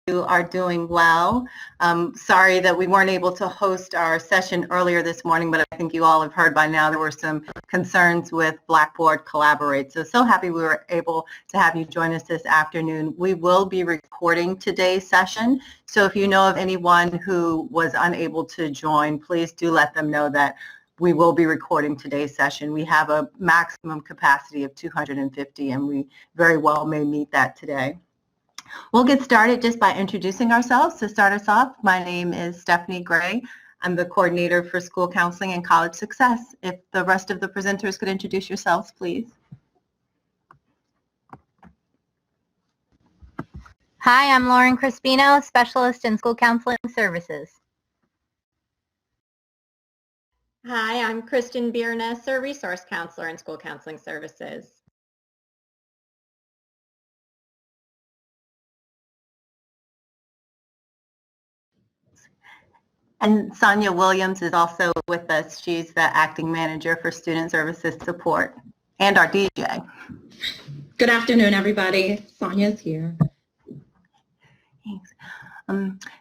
you are doing well. Sorry that we weren't able to host our session earlier this morning, but I think you all have heard by now there were some concerns with Blackboard Collaborate. So happy we were able to have you join us this afternoon. We will be recording today's session, so if you know of anyone who was unable to join, please do let them know that we will be recording today's session. We have a maximum capacity of 250, and we very well may meet that today. We'll get started just by introducing ourselves. To start us off, my name is Stephanie Gray. I'm the coordinator for school counseling and college success. If the rest of the presenters could introduce yourselves, please. Hi, I'm Lauren Crispino, specialist in school counseling services. Hi, I'm Kristen Biernesser, resource counselor in school counseling services. And Sonia Williams is also with us. She's the acting manager for student services support and our DJ. Good afternoon, everybody. Sonia's here. Thanks.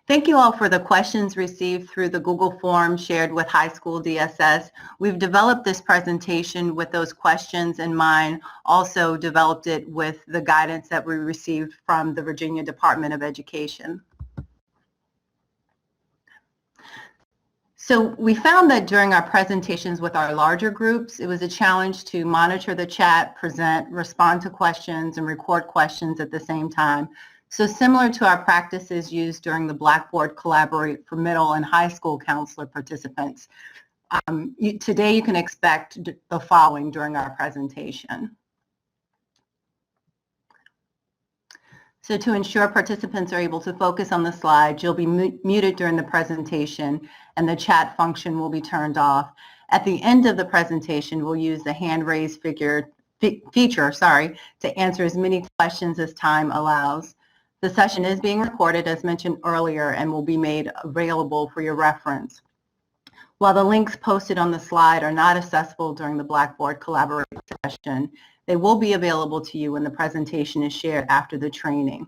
Thank you all for the questions received through the Google form shared with high school DSS. We've developed this presentation with those questions in mind, also developed it with the guidance that we received from the Virginia Department of Education. So we found that during our presentations with our larger groups, it was a challenge to monitor the chat, present, respond to questions, and record questions at the same time. So similar to our practices used during the Blackboard Collaborate for middle and high school counselor participants, today you can expect the following during our presentation. So to ensure participants are able to focus on the slides, you'll be muted during the presentation and the chat function will be turned off. At the end of the presentation, we'll use the hand raise feature to answer as many questions as time allows. The session is being recorded, as mentioned earlier, and will be made available for your reference. While the links posted on the slide are not accessible during the Blackboard Collaborate session, they will be available to you when the presentation is shared after the training.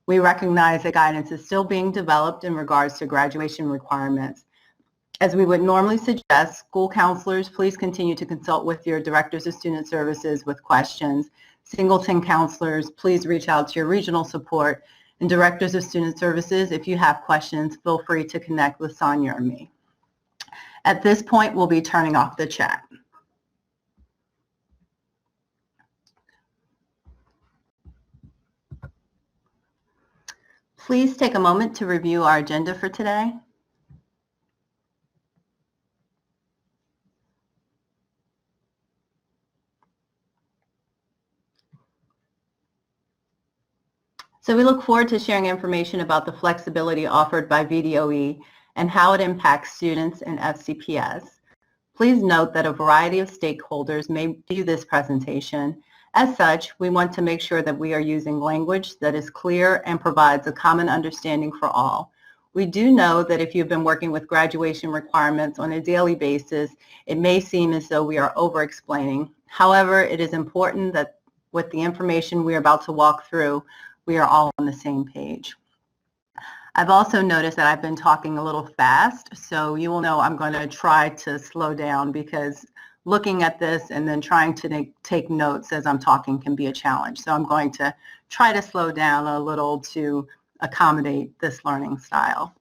We recognize that guidance is still being developed in regards to graduation requirements. As we would normally suggest, school counselors, please continue to consult with your directors of student services with questions. Singleton counselors, please reach out to your regional support. And directors of student services, if you have questions, feel free to connect with Sonia or me. At this point, we'll be turning off the chat. Please take a moment to review our agenda for today. So we look forward to sharing information about the flexibility offered by VDOE and how it impacts students and FCPS. Please note that a variety of stakeholders may view this presentation. As such, we want to make sure that we are using language that is clear and provides a common understanding for all. We do know that if you've been working with graduation requirements on a daily basis, it may seem as though we are over-explaining. However, it is important that with the information we are about to walk through, we are all on the same page. I've also noticed that I've been talking a little fast, so you will know I'm going to try to slow down because looking at this and then trying to take notes as I'm talking can be a challenge. So I'm going to try to slow down a little to accommodate this learning style.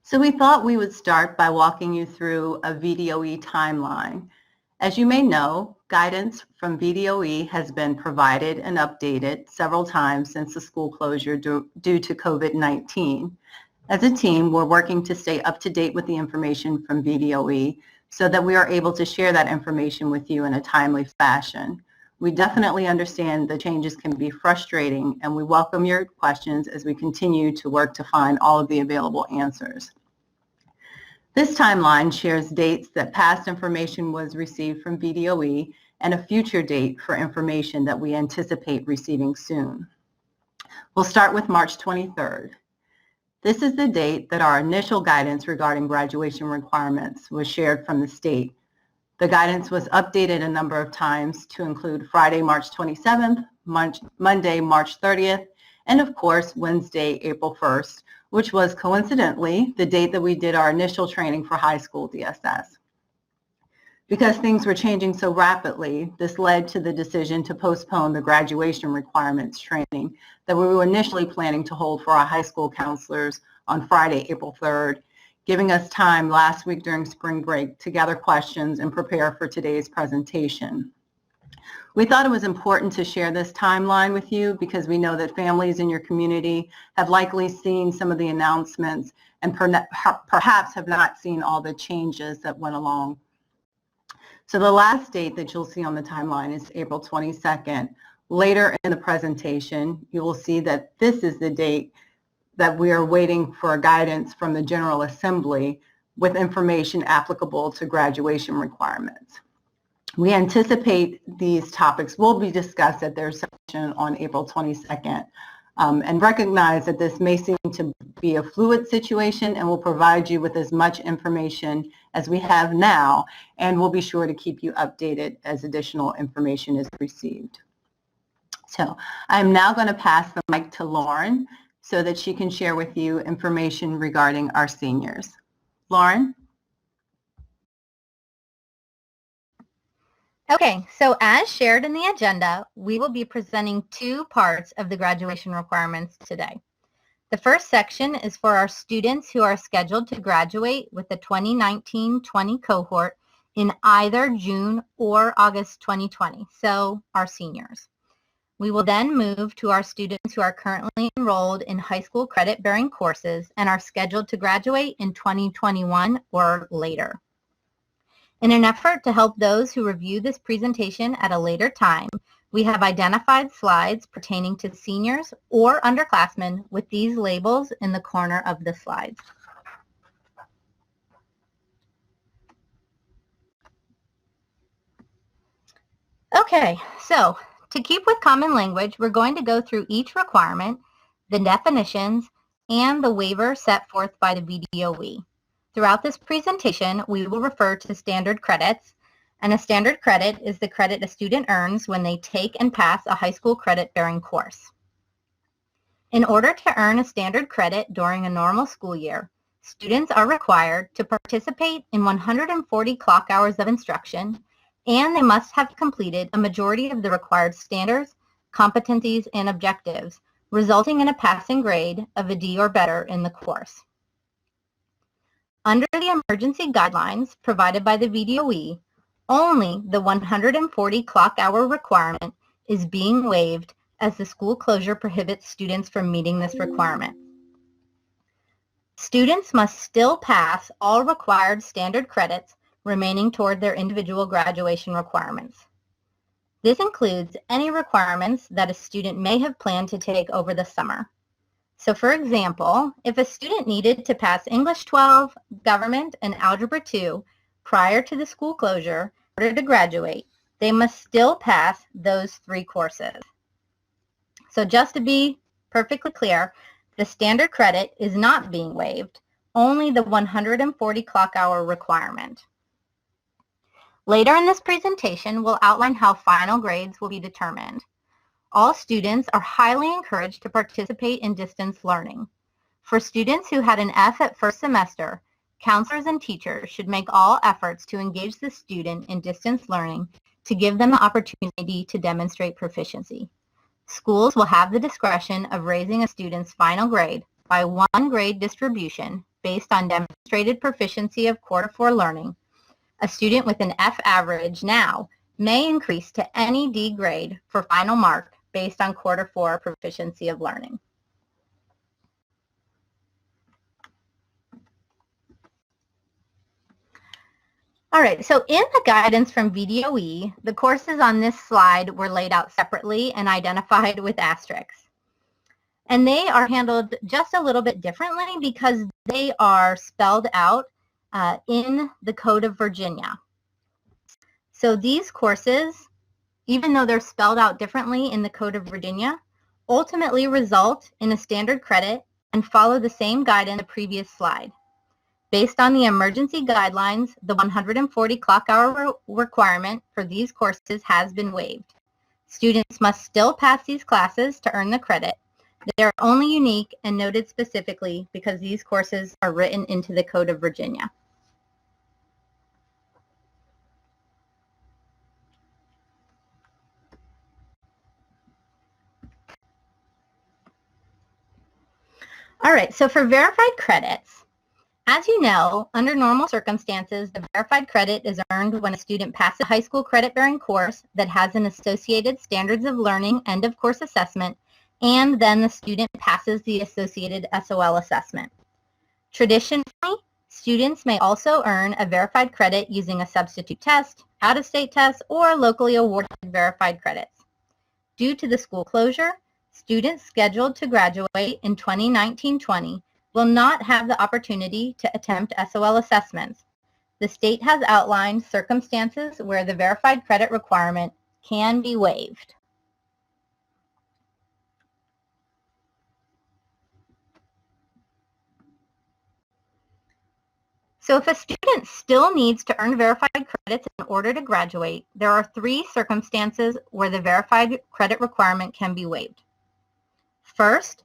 So we thought we would start by walking you through a VDOE timeline. As you may know, guidance from VDOE has been provided and updated several times since the school closure due to COVID-19. As a team, we're working to stay up to date with the information from VDOE so that we are able to share that information with you in a timely fashion. We definitely understand the changes can be frustrating, and we welcome your questions as we continue to work to find all of the available answers. This timeline shares dates that past information was received from VDOE and a future date for information that we anticipate receiving soon. We'll start with March 23rd. This is the date that our initial guidance regarding graduation requirements was shared from the state. The guidance was updated a number of times to include Friday, March 27th, Monday, March 30th, and of course, Wednesday, April 1st, which was coincidentally the date that we did our initial training for high school DSS. Because things were changing so rapidly, this led to the decision to postpone the graduation requirements training that we were initially planning to hold for our high school counselors on Friday, April 3rd, giving us time last week during spring break to gather questions and prepare for today's presentation. We thought it was important to share this timeline with you because we know that families in your community have likely seen some of the announcements and perhaps have not seen all the changes that went along. So the last date that you'll see on the timeline is April 22nd. Later in the presentation, you will see that this is the date that we are waiting for guidance from the General Assembly with information applicable to graduation requirements. We anticipate these topics will be discussed at their session on April 22nd and recognize that this may seem to be a fluid situation and will provide you with as much information as we have now, and we'll be sure to keep you updated as additional information is received. So I'm now going to pass the mic to Lauren so that she can share with you information regarding our seniors. Lauren? Okay, so as shared in the agenda, we will be presenting two parts of the graduation requirements today. The first section is for our students who are scheduled to graduate with the 2019-20 cohort in either June or August 2020, so our seniors. We will then move to our students who are currently enrolled in high school credit-bearing courses and are scheduled to graduate in 2021 or later. In an effort to help those who review this presentation at a later time, we have identified slides pertaining to seniors or underclassmen with these labels in the corner of the slides. Okay, so to keep with common language, we're going to go through each requirement, the definitions, and the waiver set forth by the VDOE. Throughout this presentation, we will refer to standard credits, and a standard credit is the credit a student earns when they take and pass a high school credit-bearing course. In order to earn a standard credit during a normal school year, students are required to participate in 140 clock hours of instruction, and they must have completed a majority of the required standards, competencies, and objectives, resulting in a passing grade of a D or better in the course. Under the emergency guidelines provided by the VDOE, only the 140 clock hour requirement is being waived as the school closure prohibits students from meeting this requirement. Students must still pass all required standard credits remaining toward their individual graduation requirements. This includes any requirements that a student may have planned to take over the summer. So for example, if a student needed to pass English 12, Government, and Algebra 2 prior to the school closure in order to graduate, they must still pass those three courses. So just to be perfectly clear, the standard credit is not being waived, only the 140 clock hour requirement. Later in this presentation, we'll outline how final grades will be determined. All students are highly encouraged to participate in distance learning. For students who had an F at first semester, counselors and teachers should make all efforts to engage the student in distance learning to give them the opportunity to demonstrate proficiency. Schools will have the discretion of raising a student's final grade by one grade distribution based on demonstrated proficiency of quarter 4 learning. A student with an F average now may increase to any D grade for final mark based on quarter 4 proficiency of learning. All right, so in the guidance from VDOE, the courses on this slide were laid out separately and identified with asterisks. And they are handled just a little bit differently because they are spelled out in the Code of Virginia. So these courses, even though they're spelled out differently in the Code of Virginia, ultimately result in a standard credit and follow the same guidance in the previous slide. Based on the emergency guidelines, the 140 clock hour requirement for these courses has been waived. Students must still pass these classes to earn the credit. They are only unique and noted specifically because these courses are written into the Code of Virginia. All right, so for verified credits, as you know, under normal circumstances, the verified credit is earned when a student passes a high school credit-bearing course that has an associated standards of learning end-of-course assessment, and then the student passes the associated SOL assessment. Traditionally, students may also earn a verified credit using a substitute test, out-of-state test, or locally awarded verified credits. Due to the school closure, students scheduled to graduate in 2019-20 will not have the opportunity to attempt SOL assessments. The state has outlined circumstances where the verified credit requirement can be waived. So if a student still needs to earn verified credits in order to graduate, there are 3 circumstances where the verified credit requirement can be waived. First,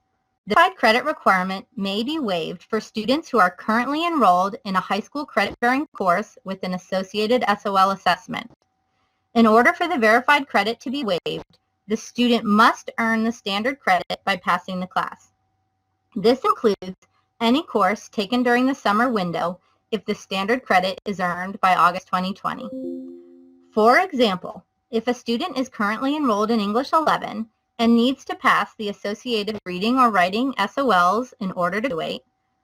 the verified credit requirement may be waived for students who are currently enrolled in a high school credit-bearing course with an associated SOL assessment. In order for the verified credit to be waived, the student must earn the standard credit by passing the class. This includes any course taken during the summer window if the standard credit is earned by August 2020. For example, if a student is currently enrolled in English 11 and needs to pass the associated reading or writing SOLs in order to graduate,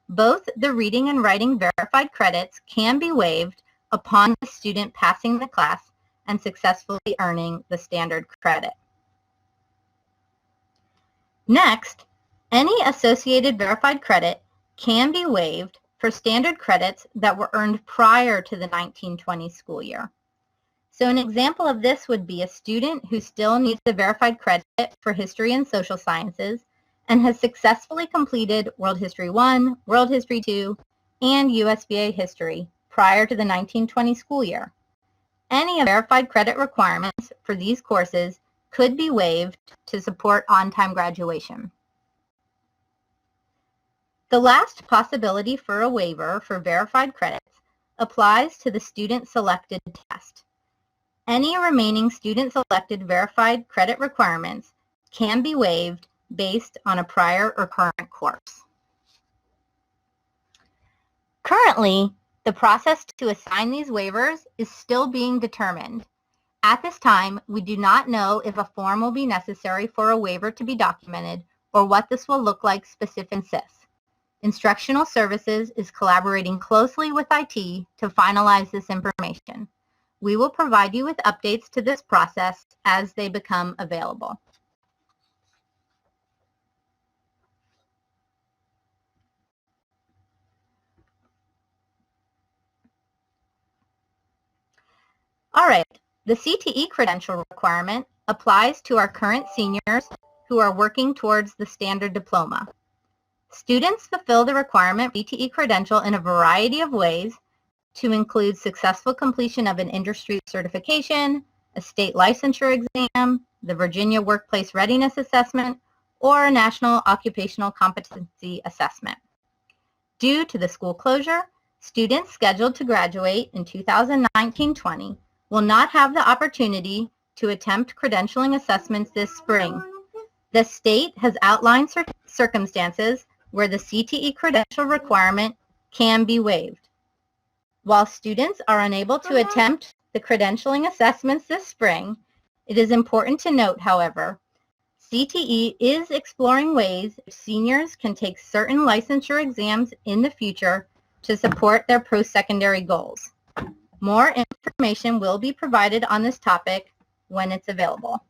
both the reading and writing verified credits can be waived upon the student passing the class and successfully earning the standard credit. Next, any associated verified credit can be waived for standard credits that were earned prior to the 1920 school year. So an example of this would be a student who still needs the verified credit for history and social sciences and has successfully completed World History 1, World History 2, and USVA history prior to the 1920 school year. Any verified credit requirements for these courses could be waived to support on-time graduation. The last possibility for a waiver for verified credits applies to the student-selected test. Any remaining student-selected verified credit requirements can be waived based on a prior or current course. Currently, the process to assign these waivers is still being determined. At this time, we do not know if a form will be necessary for a waiver to be documented or what this will look like specific in CIS. Instructional Services is collaborating closely with IT to finalize this information. We will provide you with updates to this process as they become available. All right, the CTE Credential requirement applies to our current seniors who are working towards the standard diploma. Students fulfill the requirement for CTE Credential in a variety of ways, to include successful completion of an industry certification, a state licensure exam, the Virginia Workplace Readiness Assessment, or a National Occupational Competency Assessment. Due to the school closure, students scheduled to graduate in 2019-20 will not have the opportunity to attempt credentialing assessments this spring. The state has outlined circumstances where the CTE Credential requirement can be waived. While students are unable to attempt the credentialing assessments this spring, it is important to note, however, CTE is exploring ways seniors can take certain licensure exams in the future to support their post-secondary goals. More information will be provided on this topic when it's available.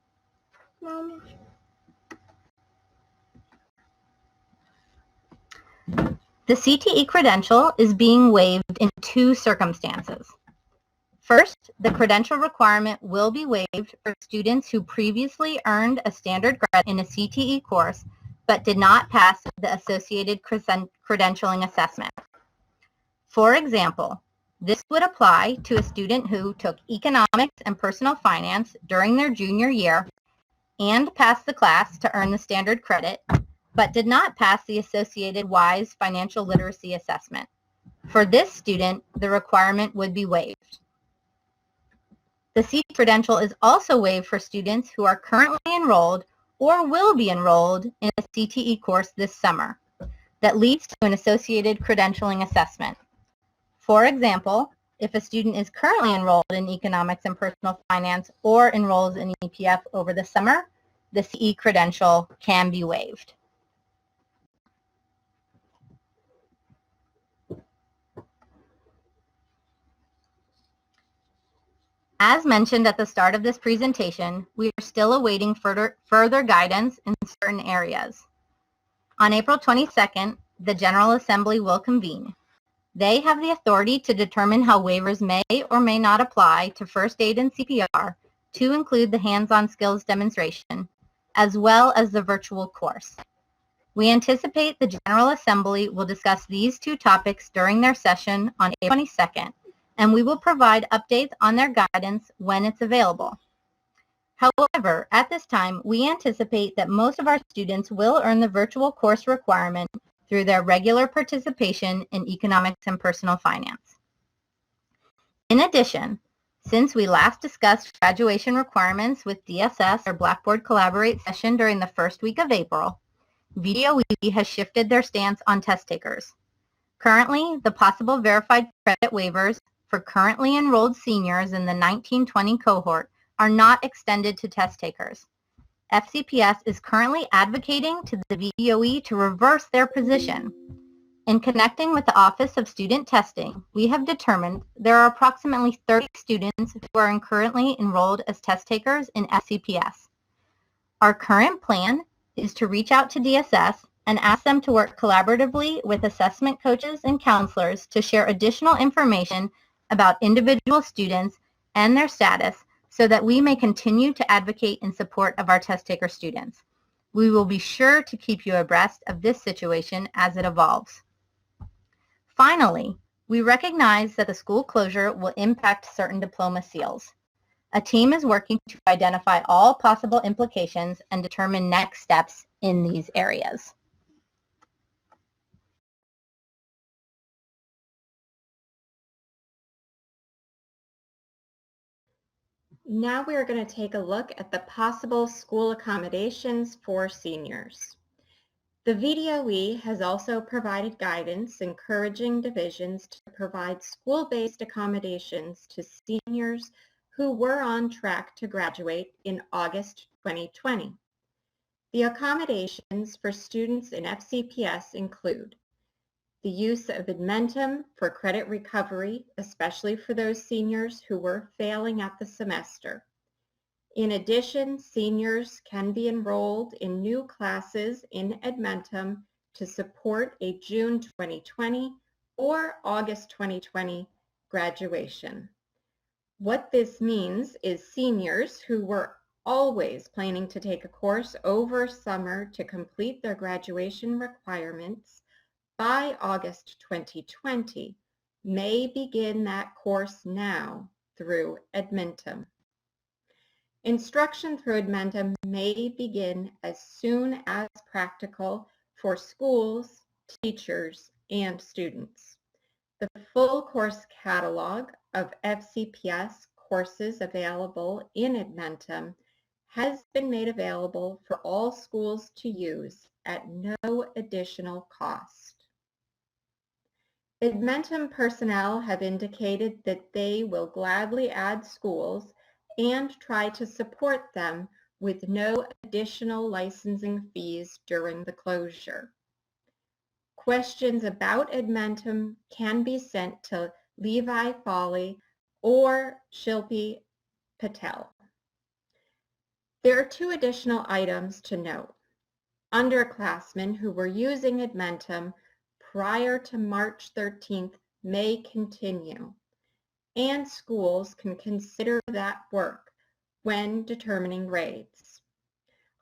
The CTE Credential is being waived in 2 circumstances. First, the credential requirement will be waived for students who previously earned a standard credit in a CTE course but did not pass the associated credentialing assessment. For example, this would apply to a student who took economics and personal finance during their junior year and passed the class to earn the standard credit, but did not pass the associated WISE financial literacy assessment. For this student, the requirement would be waived. The CTE Credential is also waived for students who are currently enrolled or will be enrolled in a CTE course this summer that leads to an associated credentialing assessment. For example, if a student is currently enrolled in economics and personal finance or enrolls in EPF over the summer, the CTE Credential can be waived. As mentioned at the start of this presentation, we are still awaiting further guidance in certain areas. On April 22nd, the General Assembly will convene. They have the authority to determine how waivers may or may not apply to first aid and CPR to include the hands-on skills demonstration, as well as the virtual course. We anticipate the General Assembly will discuss these two topics during their session on April 22nd, and we will provide updates on their guidance when it's available. However, at this time, we anticipate that most of our students will earn the virtual course requirement through their regular participation in economics and personal finance. In addition, since we last discussed graduation requirements with DSS or Blackboard Collaborate session during the first week of April, VDOE has shifted their stance on test takers. Currently, the possible verified credit waivers for currently enrolled seniors in the 1920 cohort are not extended to test takers. FCPS is currently advocating to the VDOE to reverse their position. In connecting with the Office of Student Testing, we have determined there are approximately 30 students who are currently enrolled as test takers in FCPS. Our current plan is to reach out to DSS and ask them to work collaboratively with assessment coaches and counselors to share additional information about individual students and their status so that we may continue to advocate in support of our test taker students. We will be sure to keep you abreast of this situation as it evolves. Finally, we recognize that the school closure will impact certain diploma seals. A team is working to identify all possible implications and determine next steps in these areas. Now we are going to take a look at the possible school accommodations for seniors. The VDOE has also provided guidance encouraging divisions to provide school-based accommodations to seniors who were on track to graduate in August 2020. The accommodations for students in FCPS include the use of Edmentum for credit recovery, especially for those seniors who were failing at the semester. In addition, seniors can be enrolled in new classes in Edmentum to support a June 2020 or August 2020 graduation. What this means is seniors who were always planning to take a course over summer to complete their graduation requirements by August 2020 may begin that course now through Edmentum. Instruction through Edmentum may begin as soon as practical for schools, teachers, and students. The full course catalog of FCPS courses available in Edmentum has been made available for all schools to use at no additional cost. Edmentum personnel have indicated that they will gladly add schools and try to support them with no additional licensing fees during the closure. Questions about Edmentum can be sent to Levi Foley or Shilpi Patel. There are two additional items to note. Underclassmen who were using Edmentum prior to March 13th may continue, and schools can consider that work when determining grades.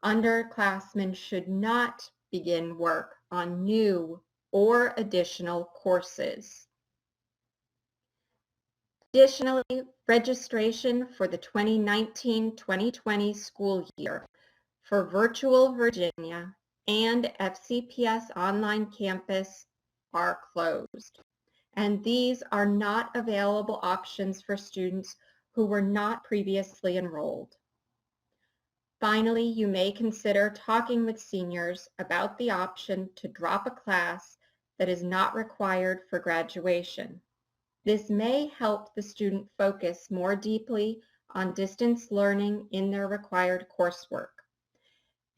Underclassmen should not begin work on new or additional courses. Additionally, registration for the 2019-2020 school year for Virtual Virginia and FCPS Online Campus are closed, and these are not available options for students who were not previously enrolled. Finally, you may consider talking with seniors about the option to drop a class that is not required for graduation. This may help the student focus more deeply on distance learning in their required coursework.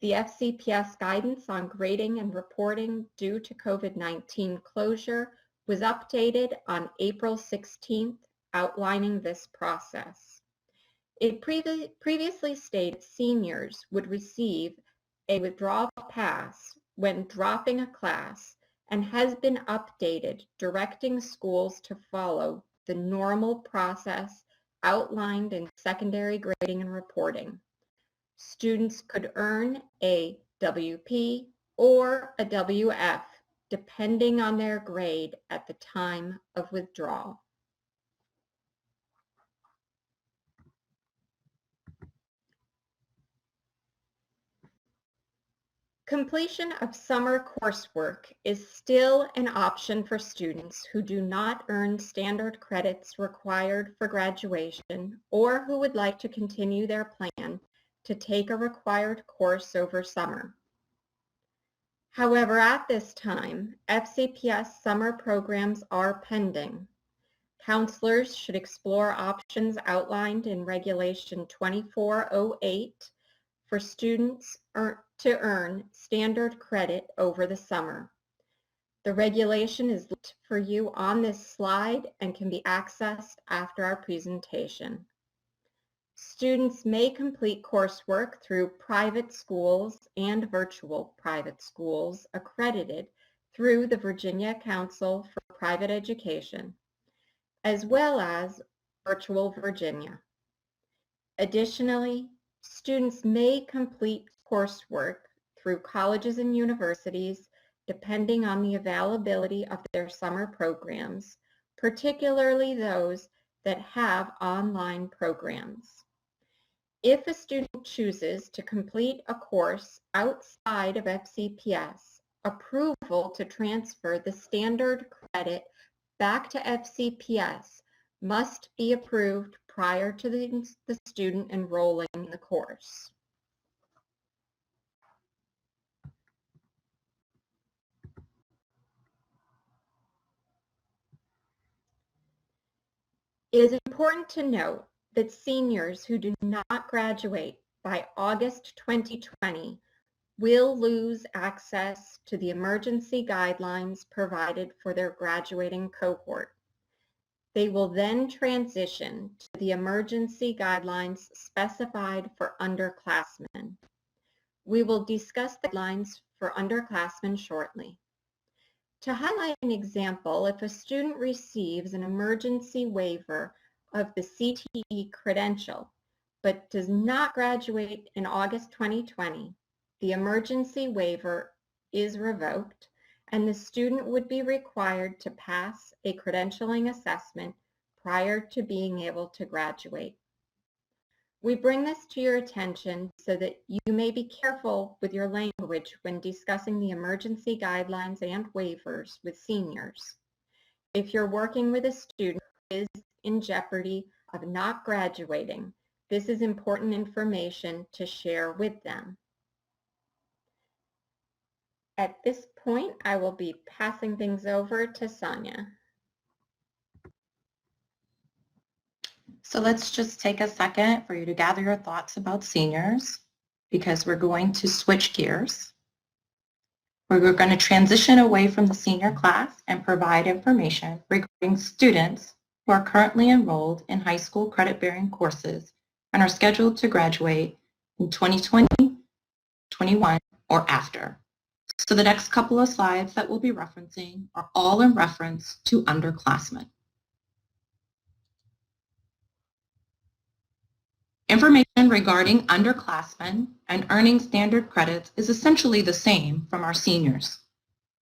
The FCPS guidance on grading and reporting due to COVID-19 closure was updated on April 16th, outlining this process. It previously stated seniors would receive a withdrawal pass when dropping a class and has been updated, directing schools to follow the normal process outlined in secondary grading and reporting. Students could earn a WP or a WF, depending on their grade at the time of withdrawal. Completion of summer coursework is still an option for students who do not earn standard credits required for graduation or who would like to continue their plan to take a required course over summer. However, at this time, FCPS summer programs are pending. Counselors should explore options outlined in Regulation 2408 for students to earn standard credit over the summer. The regulation is linked for you on this slide and can be accessed after our presentation. Students may complete coursework through private schools and virtual private schools accredited through the Virginia Council for Private Education, as well as Virtual Virginia. Additionally, students may complete coursework through colleges and universities depending on the availability of their summer programs, particularly those that have online programs. If a student chooses to complete a course outside of FCPS, approval to transfer the standard credit back to FCPS must be approved prior to the student enrolling in the course. It is important to note that seniors who do not graduate by August 2020 will lose access to the emergency guidelines provided for their graduating cohort. They will then transition to the emergency guidelines specified for underclassmen. We will discuss the guidelines for underclassmen shortly. To highlight an example, if a student receives an emergency waiver of the CTE Credential, but does not graduate in August 2020, the emergency waiver is revoked and the student would be required to pass a credentialing assessment prior to being able to graduate. We bring this to your attention so that you may be careful with your language when discussing the emergency guidelines and waivers with seniors. If you're working with a student who is in jeopardy of not graduating, this is important information to share with them. At this point, I will be passing things over to Sonia. So let's just take a second for you to gather your thoughts about seniors, because we're going to switch gears. We're going to transition away from the senior class and provide information regarding students who are currently enrolled in high school credit-bearing courses and are scheduled to graduate in 2020, 21, or after. So the next couple of slides that we'll be referencing are all in reference to underclassmen. Information regarding underclassmen and earning standard credits is essentially the same from our seniors.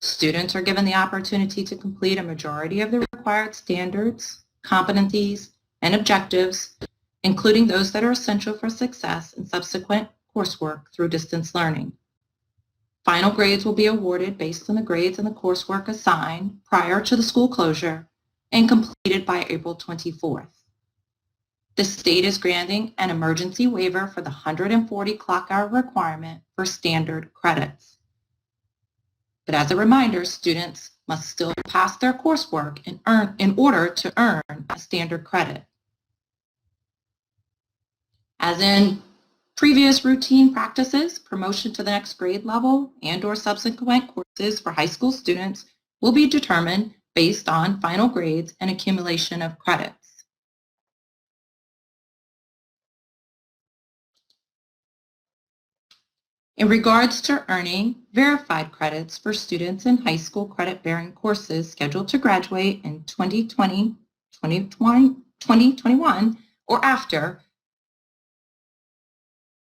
Students are given the opportunity to complete a majority of the required standards, competencies, and objectives, including those that are essential for success in subsequent coursework through distance learning. Final grades will be awarded based on the grades and the coursework assigned prior to the school closure and completed by April 24th. The state is granting an emergency waiver for the 140 clock hour requirement for standard credits. But as a reminder, students must still pass their coursework in order to earn a standard credit. As in previous routine practices, promotion to the next grade level and/or subsequent courses for high school students will be determined based on final grades and accumulation of credits. In regards to earning verified credits for students in high school credit-bearing courses scheduled to graduate in 2020, 2021, or after,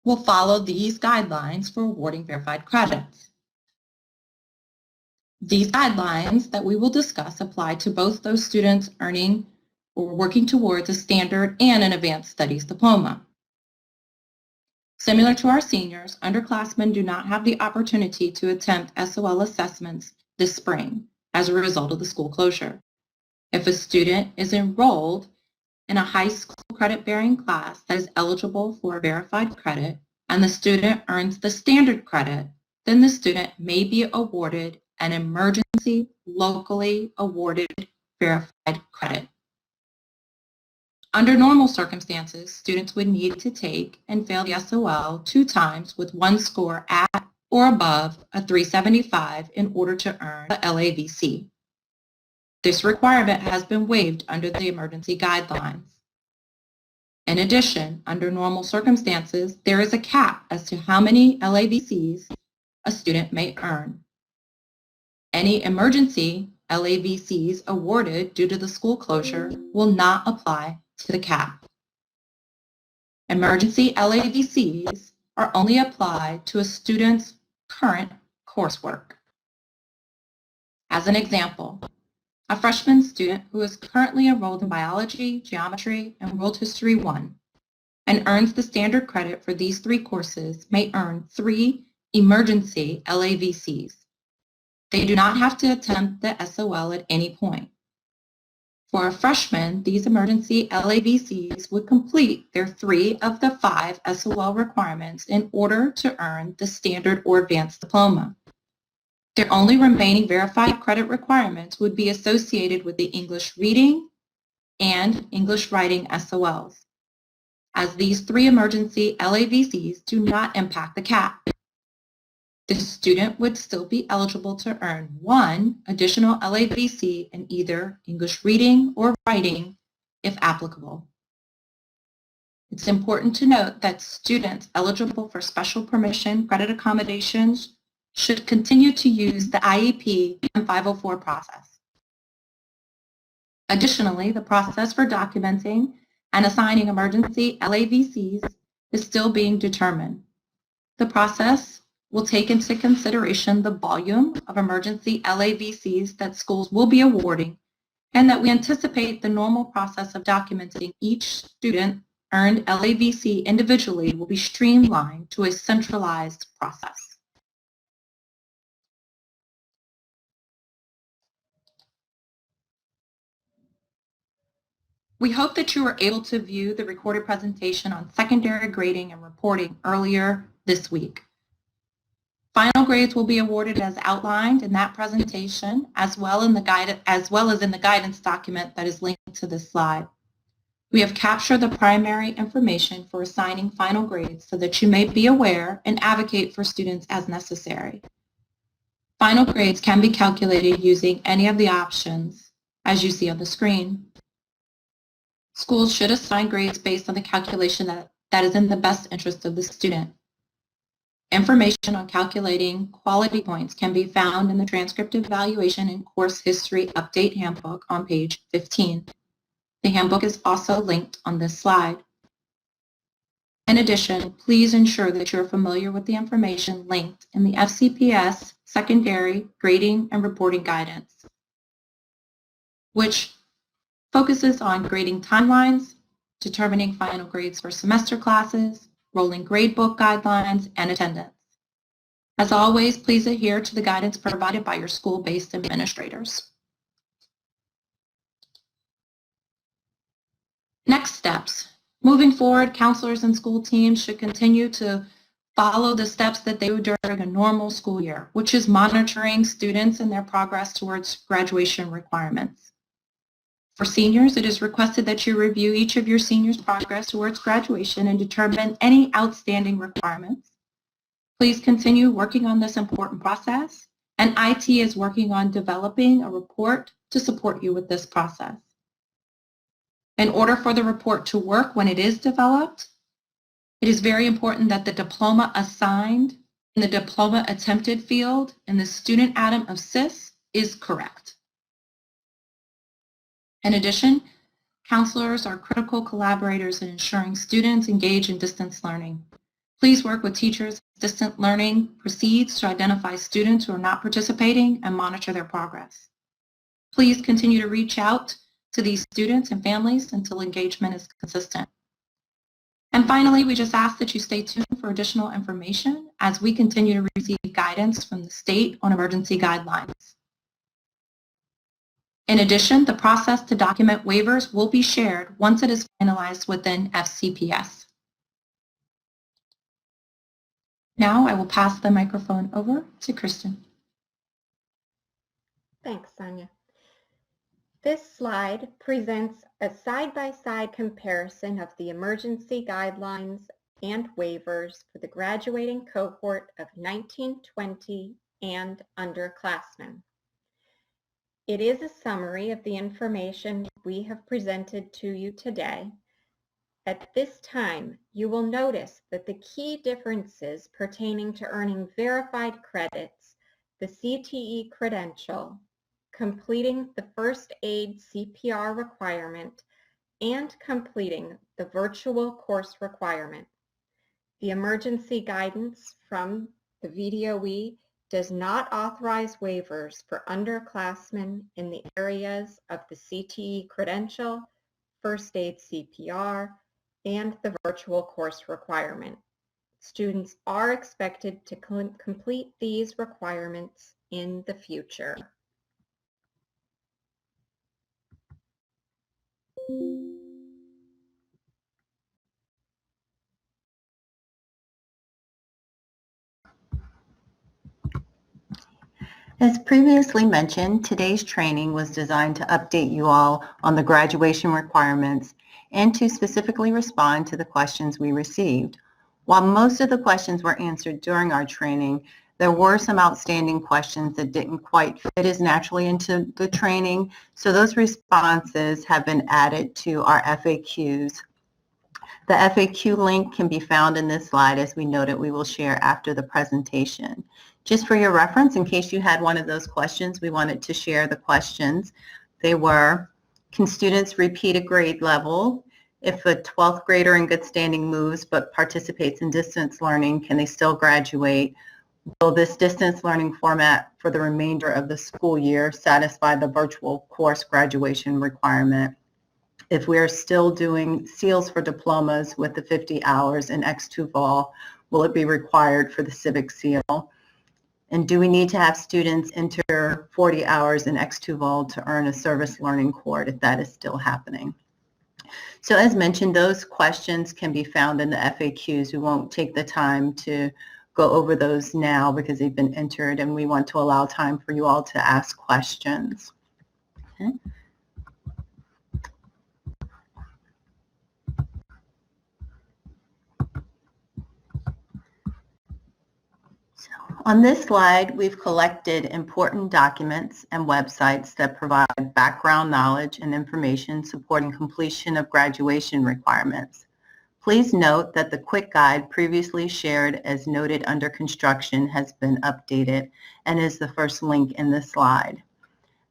will follow these guidelines for awarding verified credits. These guidelines that we will discuss apply to both those students earning or working towards a standard and an advanced studies diploma. Similar to our seniors, underclassmen do not have the opportunity to attempt SOL assessments this spring as a result of the school closure. If a student is enrolled in a high school credit-bearing class that is eligible for a verified credit and the student earns the standard credit, then the student may be awarded an emergency locally awarded verified credit. Under normal circumstances, students would need to take and fail the SOL 2 times with one score at or above a 375 in order to earn the LAVC. This requirement has been waived under the emergency guidelines. In addition, under normal circumstances, there is a cap as to how many LAVCs a student may earn. Any emergency LAVCs awarded due to the school closure will not apply to the cap. Emergency LAVCs are only applied to a student's current coursework. As an example, a freshman student who is currently enrolled in biology, geometry, and world history 1 and earns the standard credit for these 3 courses may earn 3 emergency LAVCs. They do not have to attempt the SOL at any point. For a freshman, these emergency LAVCs would complete their 3 of the 5 SOL requirements in order to earn the standard or advanced diploma. Their only remaining verified credit requirements would be associated with the English reading and English writing SOLs, as these 3 emergency LAVCs do not impact the cap. The student would still be eligible to earn 1 additional LAVC in either English reading or writing if applicable. It's important to note that students eligible for special permission credit accommodations should continue to use the IEP and 504 process. Additionally, the process for documenting and assigning emergency LAVCs is still being determined. The process will take into consideration the volume of emergency LAVCs that schools will be awarding, and that we anticipate the normal process of documenting each student earned LAVC individually will be streamlined to a centralized process. We hope that you were able to view the recorded presentation on secondary grading and reporting earlier this week. Final grades will be awarded as outlined in that presentation, as well as in the guidance document that is linked to this slide. We have captured the primary information for assigning final grades so that you may be aware and advocate for students as necessary. Final grades can be calculated using any of the options as you see on the screen. Schools should assign grades based on the calculation that is in the best interest of the student. Information on calculating quality points can be found in the Transcript Evaluation and Course History Update Handbook on page 15. The handbook is also linked on this slide. In addition, please ensure that you are familiar with the information linked in the FCPS Secondary Grading and Reporting Guidance, which focuses on grading timelines, determining final grades for semester classes, rolling gradebook guidelines, and attendance. As always, please adhere to the guidance provided by your school-based administrators. Next steps. Moving forward, counselors and school teams should continue to follow the steps that they would during a normal school year, which is monitoring students and their progress towards graduation requirements. For seniors, it is requested that you review each of your seniors' progress towards graduation and determine any outstanding requirements. Please continue working on this important process, and IT is working on developing a report to support you with this process. In order for the report to work when it is developed, it is very important that the diploma assigned in the diploma attempted field in the student atom of SIS is correct. In addition, counselors are critical collaborators in ensuring students engage in distance learning. Please work with teachers as distant learning proceeds to identify students who are not participating and monitor their progress. Please continue to reach out to these students and families until engagement is consistent. And finally, we just ask that you stay tuned for additional information as we continue to receive guidance from the state on emergency guidelines. In addition, the process to document waivers will be shared once it is finalized within FCPS. Now I will pass the microphone over to Kristen. Thanks, Sonia. This slide presents a side-by-side comparison of the emergency guidelines and waivers for the graduating cohort of 1920 and underclassmen. It is a summary of the information we have presented to you today. At this time, you will notice that the key differences pertaining to earning verified credits, the CTE Credential, completing the first aid CPR requirement, and completing the virtual course requirement. The emergency guidance from the VDOE does not authorize waivers for underclassmen in the areas of the CTE Credential, first aid CPR, and the virtual course requirement. Students are expected to complete these requirements in the future. As previously mentioned, today's training was designed to update you all on the graduation requirements and to specifically respond to the questions we received. While most of the questions were answered during our training, there were some outstanding questions that didn't quite fit as naturally into the training, so those responses have been added to our FAQs. The FAQ link can be found in this slide, as we noted we will share after the presentation. Just for your reference, in case you had one of those questions, we wanted to share the questions. They were, can students repeat a grade level? If a 12th grader in good standing moves but participates in distance learning, can they still graduate? Will this distance learning format for the remainder of the school year satisfy the virtual course graduation requirement? If we are still doing seals for diplomas with the 50 hours in X2 Vol, will it be required for the civic seal? And do we need to have students enter 40 hours in X2 Vol to earn a service learning cord if that is still happening? So as mentioned, those questions can be found in the FAQs. We won't take the time to go over those now because they've been entered, and we want to allow time for you all to ask questions. Okay. On this slide, we've collected important documents and websites that provide background knowledge and information supporting completion of graduation requirements. Please note that the quick guide previously shared as noted under construction has been updated and is the first link in this slide.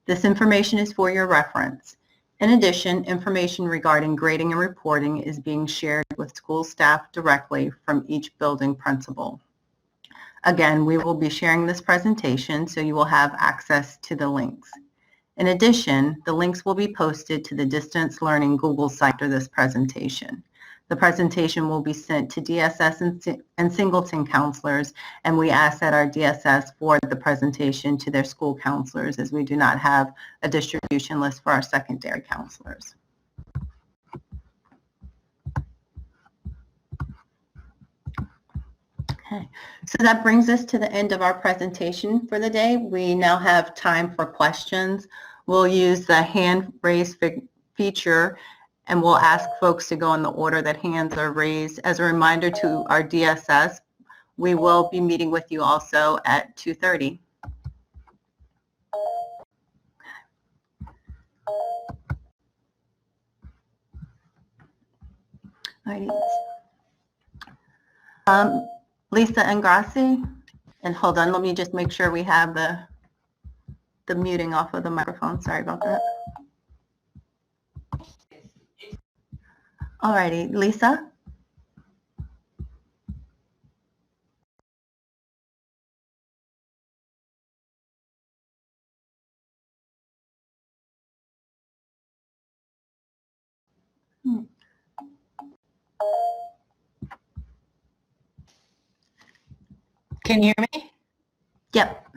This information is for your reference. In addition, information regarding grading and reporting is being shared with school staff directly from each building principal. Again, we will be sharing this presentation, so you will have access to the links. In addition, the links will be posted to the Distance Learning Google site for this presentation. The presentation will be sent to DSS and Singleton counselors, and we ask that our DSS forward the presentation to their school counselors, as we do not have a distribution list for our secondary counselors. Okay, so that brings us to the end of our presentation for the day. We now have time for questions. We'll use the hand raise feature, and we'll ask folks to go in the order that hands are raised. As a reminder to our DSS, we will be meeting with you also at 2:30. All right. Lisa Ingrassi, and hold on, let me just make sure we have the muting off of the microphone. Sorry about that. All righty, Lisa. Can you hear me? Yep.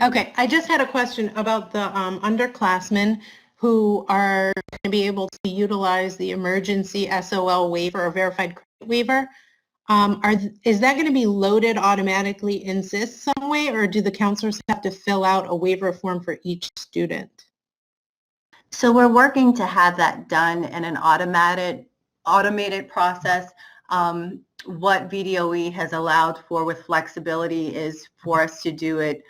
Okay, I just had a question about the underclassmen who are going to be able to utilize the emergency SOL waiver or verified credit waiver. Is that going to be loaded automatically in SIS some way, or do the counselors have to fill out a waiver form for each student? So we're working to have that done in an automated process. What VDOE has allowed for with flexibility is for us to do it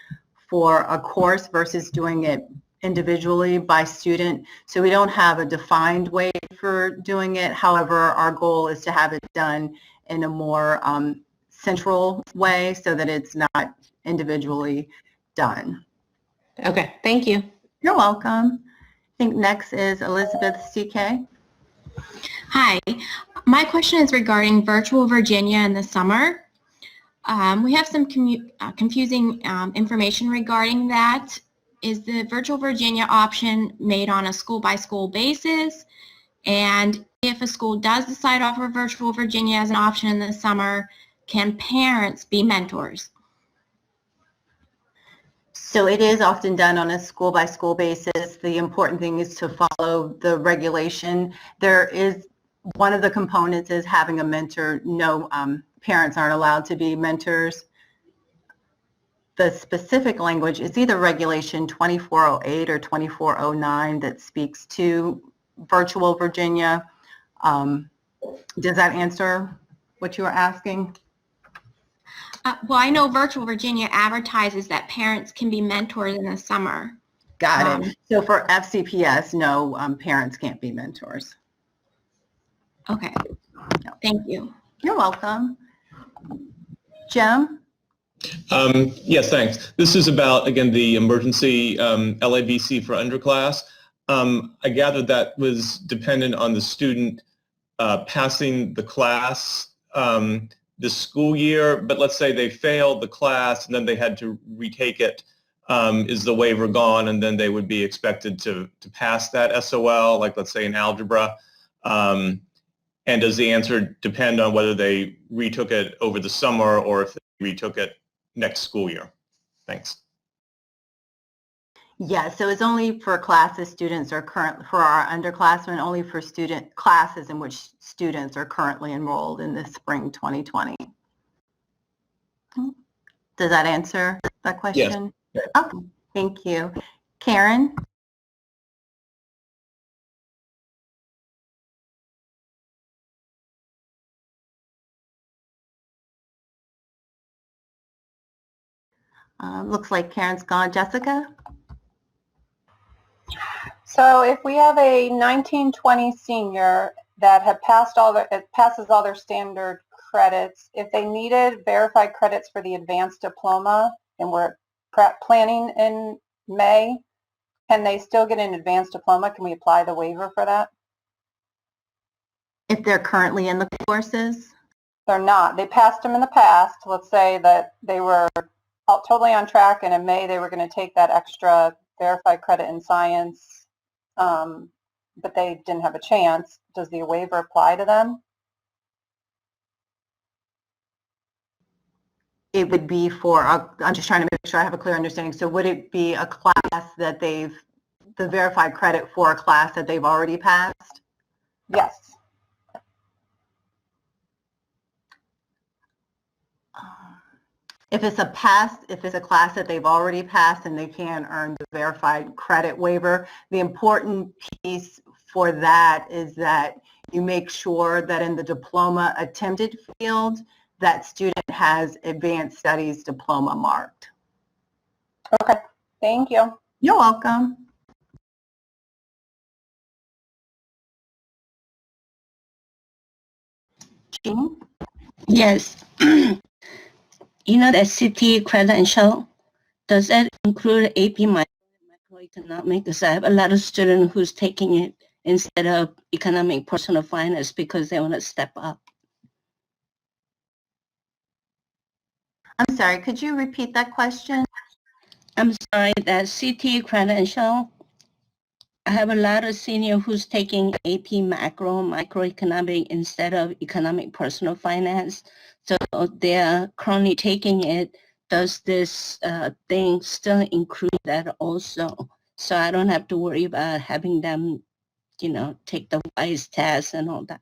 for a course versus doing it individually by student. So we don't have a defined way for doing it. However, our goal is to have it done in a more central way so that it's not individually done. Okay, thank you. You're welcome. I think next is Elizabeth CK. Hi, my question is regarding Virtual Virginia in the summer. We have some confusing information regarding that. Is the Virtual Virginia option made on a school-by-school basis? And if a school does decide to offer Virtual Virginia as an option in the summer, can parents be mentors? So it is often done on a school-by-school basis. The important thing is to follow the regulation. There is, one of the components is having a mentor. No, parents aren't allowed to be mentors. The specific language is either Regulation 2408 or 2409 that speaks to Virtual Virginia. Does that answer what you were asking? Well, I know Virtual Virginia advertises that parents can be mentors in the summer. Got it. So for FCPS, no, parents can't be mentors. Okay, thank you. You're welcome. Jim? Yes, thanks. This is about, again, the emergency LABC for underclass. I gathered that was dependent on the student passing the class this school year, but let's say they failed the class and then they had to retake it. Is the waiver gone, and then they would be expected to pass that SOL, like let's say in algebra? And does the answer depend on whether they retook it over the summer or if they retook it next school year? Thanks. Yeah, so it's only for classes students are current, for our underclassmen, only for student classes in which students are currently enrolled in the spring 2020. Does that answer that question? Yes. Okay, thank you. Karen? Looks like Karen's gone. Jessica? So if we have a 1920 senior that had passed passes all their standard credits, if they needed verified credits for the advanced diploma and we're planning in May, can they still get an advanced diploma? Can we apply the waiver for that? If they're currently in the courses? They're not. They passed them in the past. Let's say that they were totally on track and in May they were going to take that extra verified credit in science, but they didn't have a chance, does the waiver apply to them? It would be for, I'm just trying to make sure I have a clear understanding. So would it be a class that the verified credit for a class that they've already passed? Yes. If it's a class that they've already passed and they can earn the verified credit waiver, the important piece for that is that you make sure that in the diploma attempted field, that student has advanced studies diploma marked. Okay, thank you. You're welcome. Jean? Yes. You know that CTE Credential, does that include AP Microeconomics? Because I have a lot of students who's taking it instead of Economic Personal Finance because they want to step up. I'm sorry, could you repeat that question? I'm sorry, that CTE Credential, I have a lot of seniors who's taking AP Microeconomics instead of Economic Personal Finance. So they're currently taking it. Does this thing still include that also? So I don't have to worry about having them, take the WISE test and all that.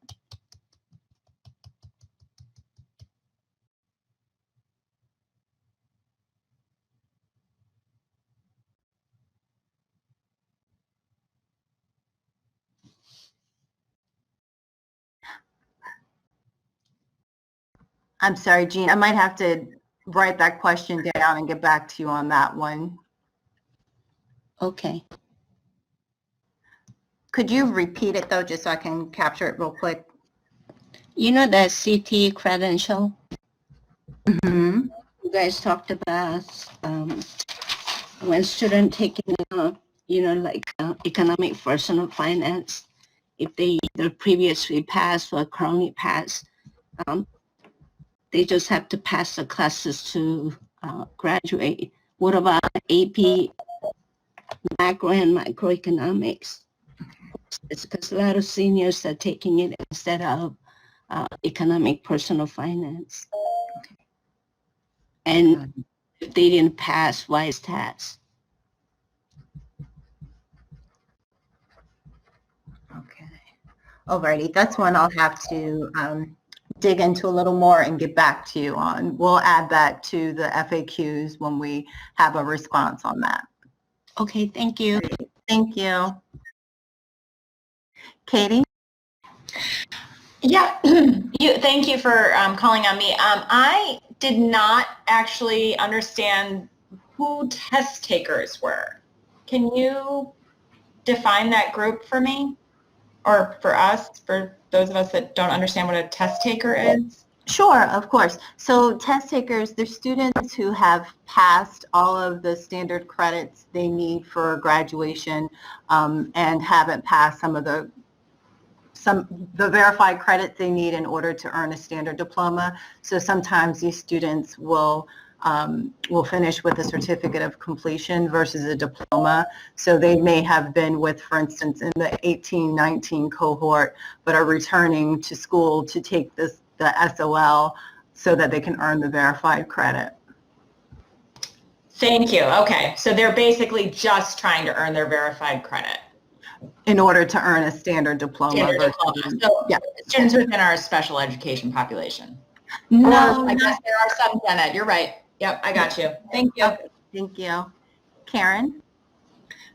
I'm sorry, Jean, I might have to write that question down and get back to you on that one. Okay. Could you repeat it though, just so I can capture it real quick? You know that CTE Credential? Mm-hmm. You guys talked about when student taking, Economic Personal Finance, if they either previously passed or currently passed, they just have to pass the classes to graduate. What about AP Macro and Microeconomics? It's because a lot of seniors are taking it instead of Economic Personal Finance. And if they didn't pass WISE test. Okay. Alrighty, that's one I'll have to dig into a little more and get back to you on. We'll add that to the FAQs when we have a response on that. Okay, thank you. Thank you. Katie? Yeah, thank you for calling on me. I did not actually understand who test takers were. Can you define that group for me? Or for us, for those of us that don't understand what a test taker is? Sure, of course. So test takers, they're students who have passed all of the standard credits they need for graduation and haven't passed some of the verified credits they need in order to earn a standard diploma. So sometimes these students will finish with a certificate of completion versus a diploma. So they may have been with, for instance, in the 18-19 cohort, but are returning to school to take the SOL so that they can earn the verified credit. Thank you. Okay. So they're basically just trying to earn their verified credit. In order to earn a standard diploma. Standard diploma. So yeah. Students within our special education population. No, I guess there are some, Janet. You're right. Yep, I got you. Thank you. Okay, thank you. Karen?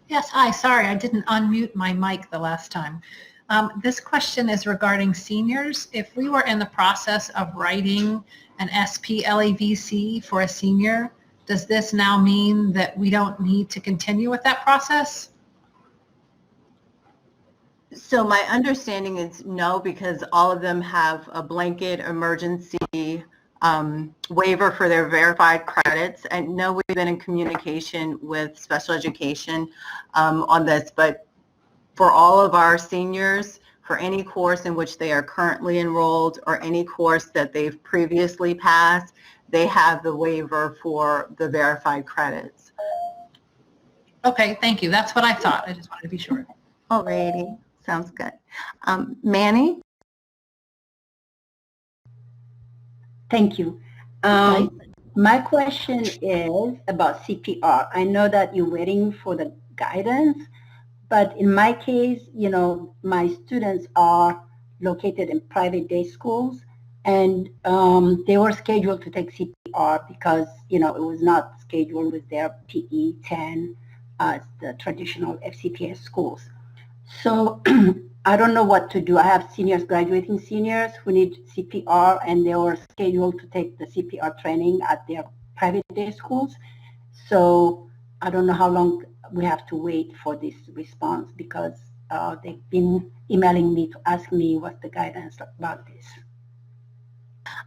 Yes, hi. Sorry, I didn't unmute my mic the last time. This question is regarding seniors. If we were in the process of writing an SP-LAVC for a senior, does this now mean that we don't need to continue with that process? So my understanding is no, because all of them have a blanket emergency waiver for their verified credits. And no, we've been in communication with special education on this, but for all of our seniors, for any course in which they are currently enrolled or any course that they've previously passed, they have the waiver for the verified credits. Okay, thank you. That's what I thought. I just wanted to be sure. Alrighty, sounds good. Manny? Thank you. My question is about CPR. I know that you're waiting for the guidance, but in my case, you know, my students are located in private day schools, and they were scheduled to take CPR because, you know, it was not scheduled with their PE 10 as the traditional FCPS schools. So I don't know what to do. I have seniors, graduating seniors who need CPR, and they were scheduled to take the CPR training at their private day schools. So I don't know how long we have to wait for this response, because they've been emailing me to ask me what's the guidance about this.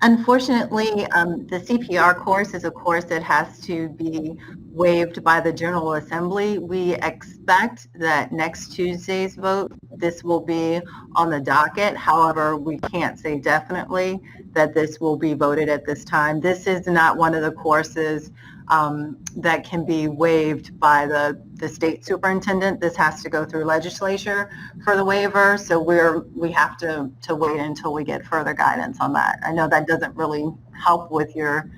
Unfortunately, the CPR course is a course that has to be waived by the General Assembly. We expect that next Tuesday's vote, this will be on the docket. However, we can't say definitely that this will be voted at this time. This is not one of the courses that can be waived by the state superintendent. This has to go through legislature for the waiver, so we have to wait until we get further guidance on that. I know that doesn't really help with your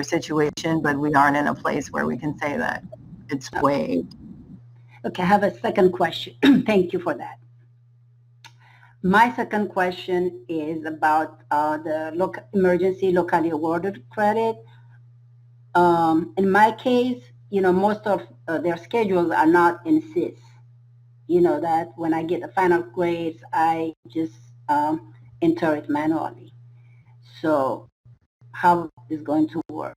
situation, but we aren't in a place where we can say that it's waived. Okay, I have a second question. Thank you for that. My second question is about the emergency locally awarded credit. In my case, you know, most of their schedules are not in SIS. You know that when I get the final grades, I just enter it manually. So how is going to work?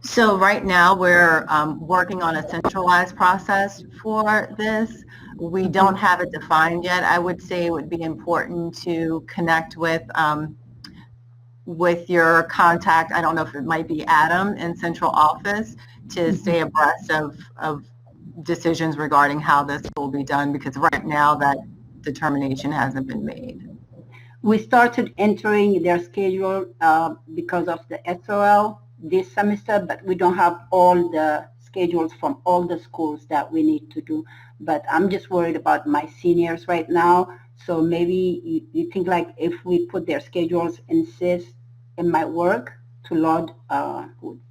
So right now we're working on a centralized process for this. We don't have it defined yet. I would say it would be important to connect with your contact. I don't know if it might be Adam in central office to stay abreast of decisions regarding how this will be done, because right now that determination hasn't been made. We started entering their schedule because of the SOL this semester, but we don't have all the schedules from all the schools that we need to do. But I'm just worried about my seniors right now. So maybe you think like if we put their schedules in SIS, it might work to load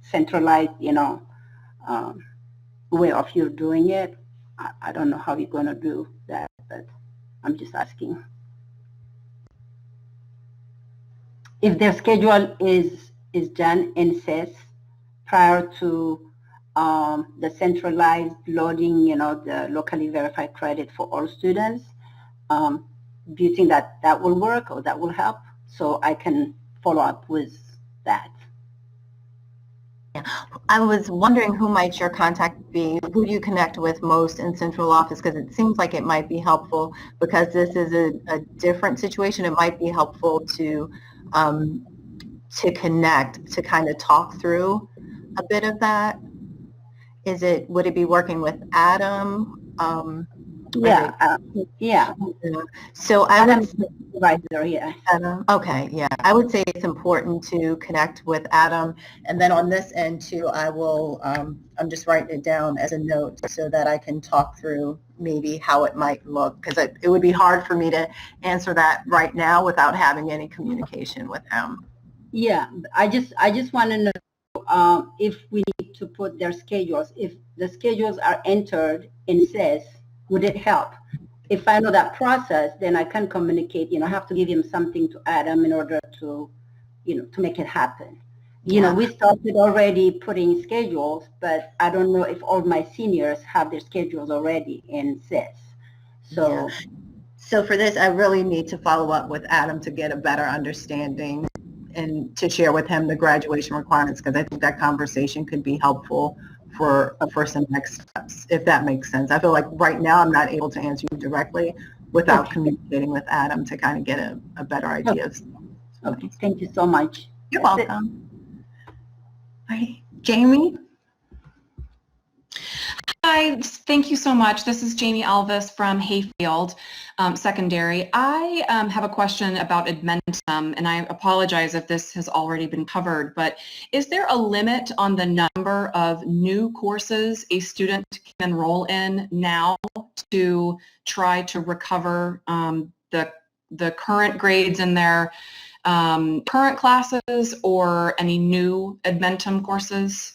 centralized, you know, way of you doing it. I don't know how you're going to do that, but I'm just asking. If their schedule is done in SIS prior to the centralized loading, you know, the locally verified credit for all students, do you think that that will work or that will help? So I can follow up with that. Yeah. I was wondering who might your contact be, who do you connect with most in central office, because it seems like it might be helpful, because this is a different situation. It might be helpful to connect, to kind of talk through a bit of that. Would it be working with Adam? Yeah. So I would, supervisor, yeah. okay, yeah. I would say it's important to connect with Adam, and then on this end too, I will, I'm just writing it down as a note so that I can talk through maybe how it might look, because it would be hard for me to answer that right now without having any communication with him. Yeah, I just want to know if we need to put their schedules, if the schedules are entered in SIS, would it help? If I know that process, then I can communicate, you know, I have to give him something to Adam in order to, you know, to make it happen. You know, we started already putting schedules, but I don't know if all my seniors have their schedules already in SIS. So, So for this, I really need to follow up with Adam to get a better understanding and to share with him the graduation requirements, because I think that conversation could be helpful for some next steps, if that makes sense. I feel like right now I'm not able to answer you directly without communicating with Adam to kind of get a better idea of stuff. Okay, thank you so much. You're welcome. All right, Jamie? Hi, thank you so much. This is Jamie Alvis from Hayfield Secondary. I have a question about Edmentum, and I apologize if this has already been covered, but is there a limit on the number of new courses a student can enroll in now to try to recover the current grades in their current classes or any new Edmentum courses?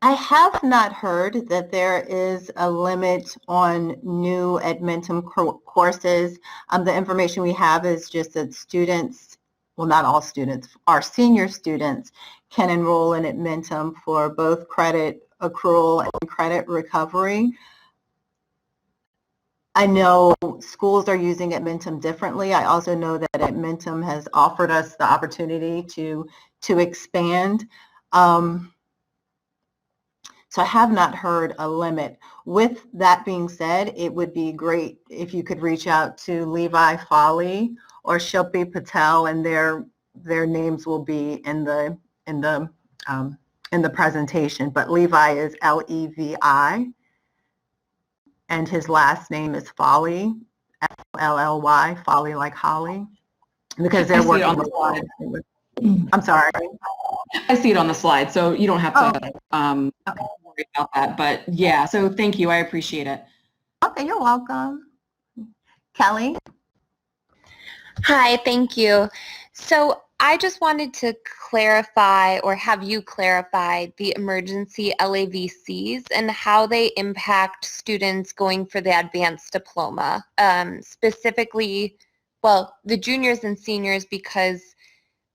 I have not heard that there is a limit on new Edmentum courses. The information we have is just that students, well, not all students, our senior students can enroll in Edmentum for both credit accrual and credit recovery. I know schools are using Edmentum differently. I also know that Edmentum has offered us the opportunity to expand. So I have not heard a limit. With that being said, it would be great if you could reach out to Levi Foley or Shilpi Patel, and their names will be in the presentation. But Levi is Levi, and his last name is Foley, F-L-L-Y, Foley like Holly, because they're working on the slide. I'm sorry. I see it on the slide, so you don't have to worry about that. But yeah, so thank you. I appreciate it. Okay, you're welcome. Kelly? Hi, thank you. So I just wanted to clarify or have you clarify the emergency LAVCs and how they impact students going for the advanced diploma. Specifically, well, the juniors and seniors, because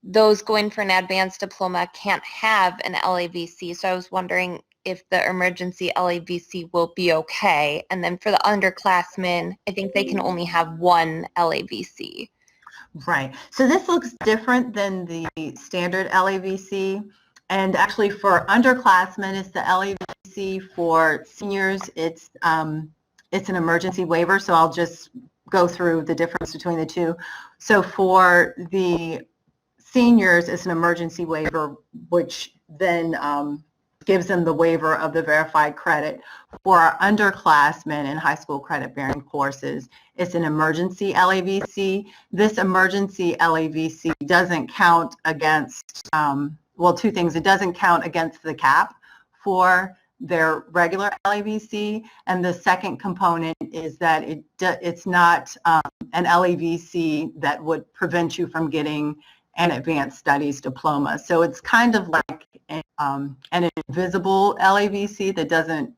those going for an advanced diploma can't have an LAVC. So I was wondering if the emergency LAVC will be okay. And then for the underclassmen, I think they can only have one LAVC. Right. So this looks different than the standard LAVC. And actually for underclassmen, it's the LAVC. For seniors, it's an emergency waiver. So I'll just go through the difference between the two. So for the seniors, it's an emergency waiver, which then gives them the waiver of the verified credit. For our underclassmen in high school credit-bearing courses, it's an emergency LAVC. This emergency LAVC doesn't count against, well, two things. It doesn't count against the cap for their regular LAVC, and the second component is that it's not an LAVC that would prevent you from getting an advanced studies diploma. So it's kind of like an invisible LAVC that doesn't,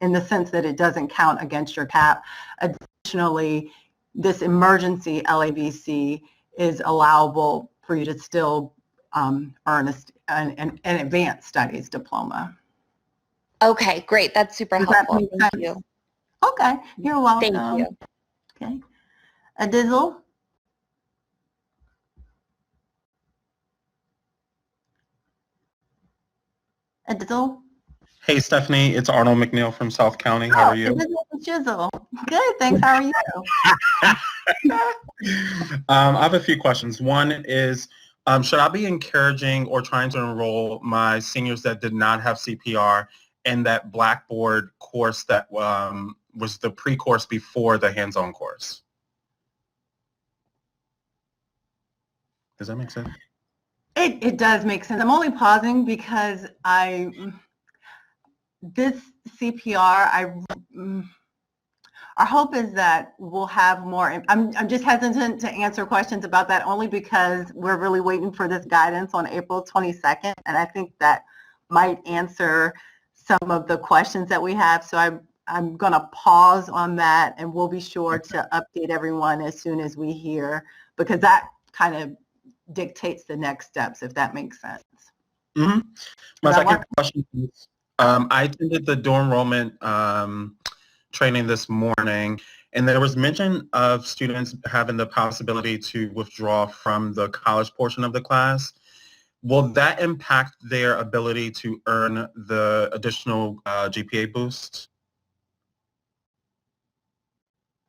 in the sense that it doesn't count against your cap. Additionally, this emergency LAVC is allowable for you to still earn an advanced studies diploma. Okay, great. That's super helpful. Thank you. Okay, you're welcome. Thank you. Okay. Adizzle? Adizzle? Hey, Stephanie, it's Arnold McNeil from South County. How are you? Jizzle. Good, thanks. How are you? I have a few questions. One is, should I be encouraging or trying to enroll my seniors that did not have CPR in that Blackboard course that was the pre-course before the hands-on course? Does that make sense? It does make sense. I'm only pausing because this CPR, our hope is that we'll have more. I'm just hesitant to answer questions about that only because we're really waiting for this guidance on April 22nd, and I think that might answer some of the questions that we have. So I'm going to pause on that, and we'll be sure to update everyone as soon as we hear, because that kind of dictates the next steps, if that makes sense. Mm-hmm. My second question is, I attended the dual enrollment training this morning, and there was mention of students having the possibility to withdraw from the college portion of the class. Will that impact their ability to earn the additional GPA boost?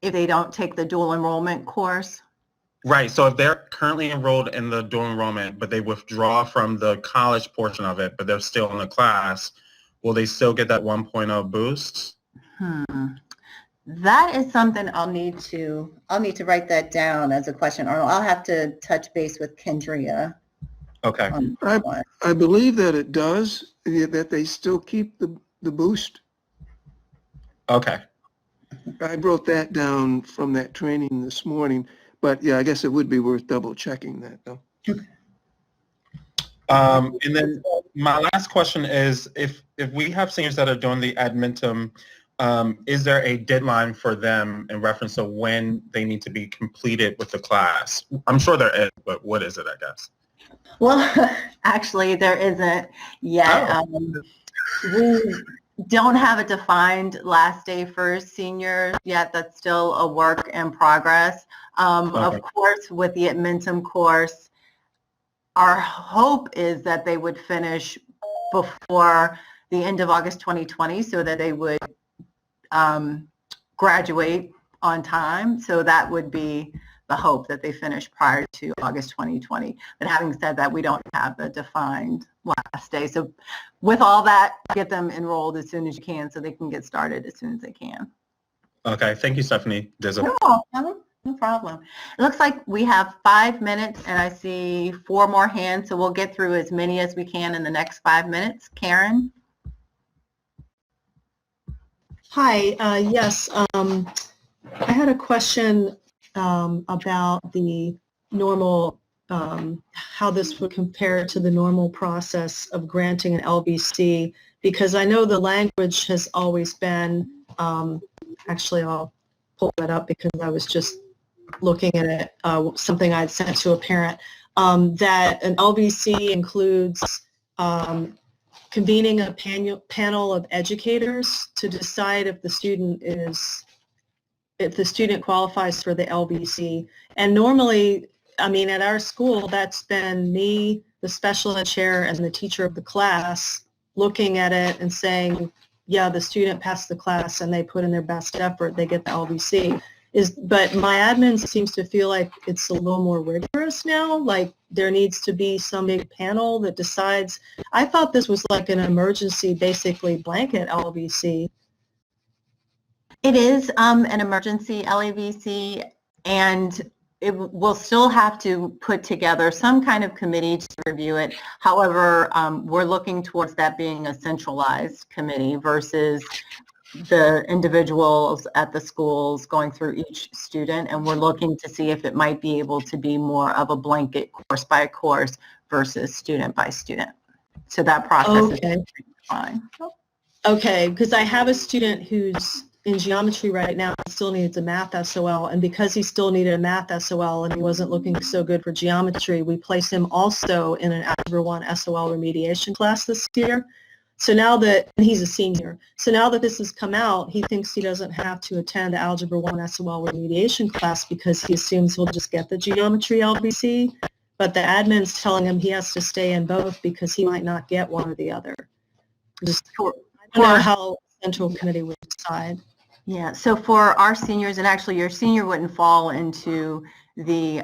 If they don't take the dual enrollment course? Right. So if they're currently enrolled in the dual enrollment, but they withdraw from the college portion of it, but they're still in the class, will they still get that 1.0 boost? That is something I'll need to write that down as a question, or I'll have to touch base with Kendria. Okay. I believe that it does, that they still keep the boost. Okay. I wrote that down from that training this morning, but yeah, I guess it would be worth double checking that though. And then my last question is, if we have seniors that are doing the admentum, is there a deadline for them in reference to when they need to be completed with the class? I'm sure there is, but what is it, I guess? Well, actually, there isn't yet. We don't have a defined last day for seniors yet. That's still a work in progress. Of course, with the admentum course, our hope is that they would finish before the end of August 2020 so that they would graduate on time. So that would be the hope, that they finish prior to August 2020. But having said that, we don't have a defined last day. So with all that, get them enrolled as soon as you can so they can get started as soon as they can. Okay. Thank you, Stephanie. No problem. It looks like we have 5 minutes and I see 4 more hands, so we'll get through as many as we can in the next 5 minutes. Karen? Hi, yes, I had a question about the normal, how this would compare to the normal process of granting an LBC, because I know the language has always been, actually I'll pull that up because I was just looking at it, something I'd sent to a parent, that an LBC includes convening a panel of educators to decide if the student qualifies for the LBC. And normally, I mean, at our school, that's been me, the special ed chair, and the teacher of the class looking at it and saying, yeah, the student passed the class and they put in their best effort, they get the LBC. But my admin seems to feel like it's a little more rigorous now, like there needs to be some big panel that decides. I thought this was like an emergency, basically blanket LBC. It is an emergency LAVC, and it will still have to put together some kind of committee to review it. However, we're looking towards that being a centralized committee versus the individuals at the schools going through each student, and we're looking to see if it might be able to be more of a blanket course by course versus student by student. So that process is fine. Okay, because I have a student who's in geometry right now and still needs a math SOL, and because he still needed a math SOL and he wasn't looking so good for geometry, we placed him also in an Algebra 1 SOL remediation class this year. So now that, and he's a senior, so now that this has come out, he thinks he doesn't have to attend the Algebra 1 SOL remediation class because he assumes he'll just get the geometry LBC, but the admin's telling him he has to stay in both because he might not get one or the other. Just, I don't know how Central Committee would decide. Yeah, so for our seniors, and actually your senior wouldn't fall into the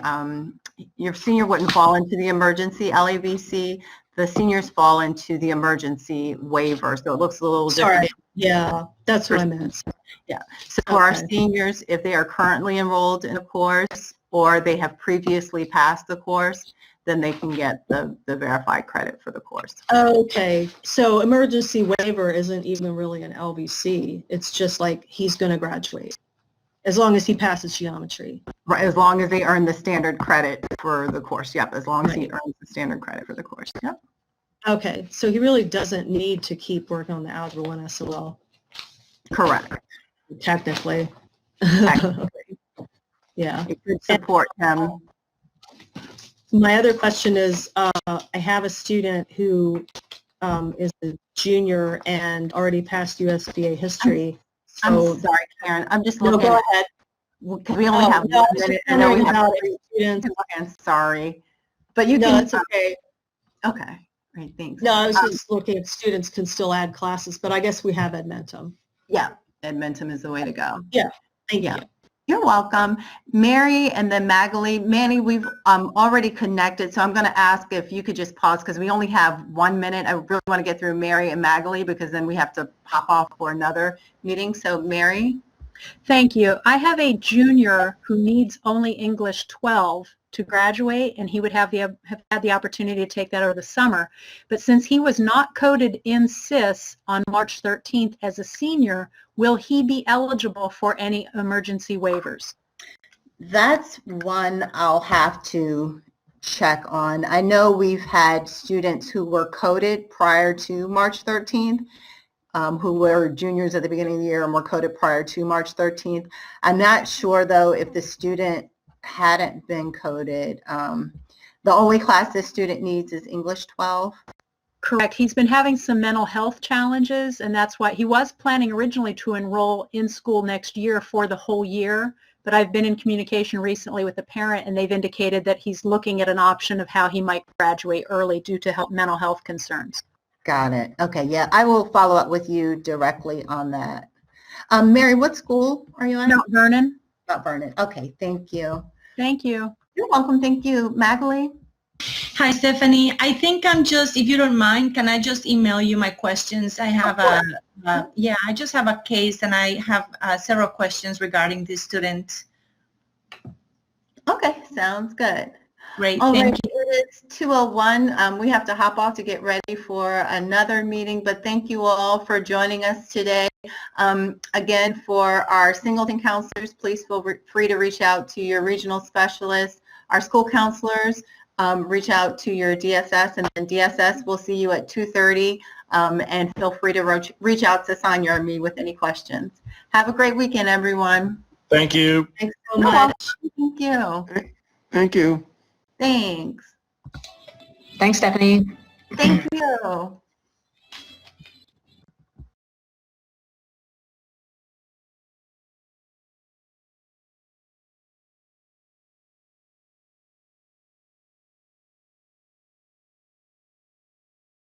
emergency LAVC. The seniors fall into the emergency waiver, so it looks a little different. Yeah, that's what I meant. Yeah, so for our seniors, if they are currently enrolled in a course or they have previously passed the course, then they can get the verified credit for the course. Okay, so emergency waiver isn't even really an LVC. It's just like he's going to graduate as long as he passes geometry. Right, as long as they earn the standard credit for the course. Yep, as long as he earns the standard credit for the course. Yep. Okay, so he really doesn't need to keep working on the Algebra 1 SOL. Correct. Technically. Yeah. It could support him. My other question is, I have a student who is a junior and already passed USDA history. I'm sorry, Karen. I'm just looking. No, go ahead. Because we only have 1 minute. I know we have 3 students. Sorry. But you can. No, it's okay. Okay. Great, thanks. No, I was just looking at students can still add classes, but I guess we have Admentum. Yeah, Admentum is the way to go. Yeah, thank you. You're welcome. Mary and then Magali. Manny, we've already connected, so I'm going to ask if you could just pause because we only have 1 minute. I really want to get through Mary and Magali because then we have to hop off for another meeting. So Mary? Thank you. I have a junior who needs only English 12 to graduate, and he would have had the opportunity to take that over the summer. But since he was not coded in SIS on March 13th as a senior, will he be eligible for any emergency waivers? That's one I'll have to check on. I know we've had students who were coded prior to March 13th, who were juniors at the beginning of the year and were coded prior to March 13th. I'm not sure, though, if the student hadn't been coded. The only class this student needs is English 12. Correct. He's been having some mental health challenges, and that's why he was planning originally to enroll in school next year for the whole year. But I've been in communication recently with a parent, and they've indicated that he's looking at an option of how he might graduate early due to mental health concerns. Got it. Okay, yeah, I will follow up with you directly on that. Mary, what school are you in? Mount Vernon. Mount Vernon. Okay, thank you. Thank you. You're welcome. Thank you. Magali? Hi, Stephanie. I think if you don't mind, can I just email you my questions? I have I just have a case and I have several questions regarding this student. Okay, sounds good. Great, All thank right, you. it is 2:01. We have to hop off to get ready for another meeting, but thank you all for joining us today. Again, for our singleton counselors, please feel free to reach out to your regional specialists. Our school counselors, reach out to your DSS, and then DSS will see you at 2:30, and feel free to reach out to Sonia or me with any questions. Have a great weekend, everyone. Thank you. Thanks so much. Thank you. Thank you. Thanks. Thanks, Stephanie. Thank you.